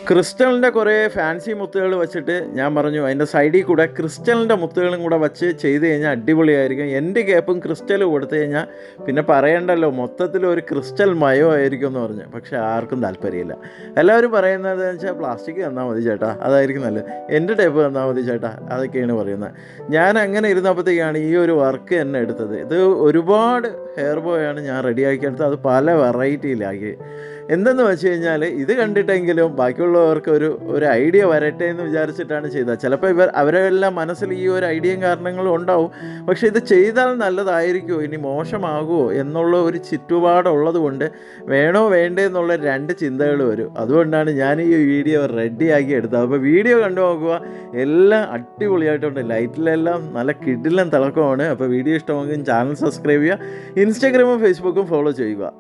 ക്രിസ്റ്റലിൻ്റെ കുറേ ഫാൻസി മുത്തുകൾ വെച്ചിട്ട് ഞാൻ പറഞ്ഞു അതിൻ്റെ സൈഡിൽ കൂടെ ക്രിസ്റ്റലിൻ്റെ മുത്തുകളും കൂടെ വച്ച് ചെയ്ത് കഴിഞ്ഞാൽ അടിപൊളിയായിരിക്കും. എൻ്റെ ക്യാപ്പും ക്രിസ്റ്റൽ കൊടുത്തു കഴിഞ്ഞാൽ പിന്നെ പറയണ്ടല്ലോ, മൊത്തത്തിൽ ഒരു ക്രിസ്റ്റൽ മയമായിരിക്കും എന്ന് പറഞ്ഞു. പക്ഷേ ആർക്കും താല്പര്യമില്ല. എല്ലാവരും പറയുന്നത് വെച്ചാൽ പ്ലാസ്റ്റിക് തന്നാൽ മതി ചേട്ടാ, അതായിരിക്കും നല്ലത്. എൻ്റെ ടൈപ്പ് തന്നാൽ മതി ചേട്ടാ, അതൊക്കെയാണ് പറയുന്നത്. ഞാൻ അങ്ങനെ ഇരുന്നപ്പോഴത്തേക്കാണ് ഈ ഒരു വർക്ക് എന്നെ എടുത്തത്. ഇത് ഒരുപാട് ഹെയർ ബോയാണ് ഞാൻ റെഡിയാക്കിയെടുത്തത്. അത് പല വെറൈറ്റിയിലാക്കി. എന്തെന്ന് വെച്ച് കഴിഞ്ഞാൽ ഇത് കണ്ടിട്ടെങ്കിലും ബാക്കിയുള്ളവർക്ക് ഒരു ഐഡിയ വരട്ടെ എന്ന് വിചാരിച്ചിട്ടാണ് ചെയ്തത്. ചിലപ്പോൾ അവരെല്ലാം മനസ്സിൽ ഈ ഒരു ഐഡിയയും കാരണങ്ങളും ഉണ്ടാവും. പക്ഷേ ഇത് ചെയ്താൽ നല്ലതായിരിക്കുമോ ഇനി മോശമാകുമോ എന്നുള്ള ഒരു ചുറ്റുപാടുള്ളത് കൊണ്ട് വേണോ വേണ്ടേ എന്നുള്ള രണ്ട് ചിന്തകൾ വരും. അതുകൊണ്ടാണ് ഞാൻ ഈ വീഡിയോ റെഡിയാക്കി എടുത്തത്. അപ്പോൾ വീഡിയോ കണ്ടു നോക്കുക, എല്ലാം അടിപൊളിയായിട്ടുണ്ട്. ലൈറ്റിലെല്ലാം നല്ല കിടിലൻ തിളക്കമാണ്. അപ്പോൾ വീഡിയോ ഇഷ്ടമെങ്കിൽ ചാനൽ സബ്സ്ക്രൈബ് ചെയ്യുക, ഇൻസ്റ്റാഗ്രാമും ഫേസ്ബുക്കും ഫോളോ ചെയ്യുക.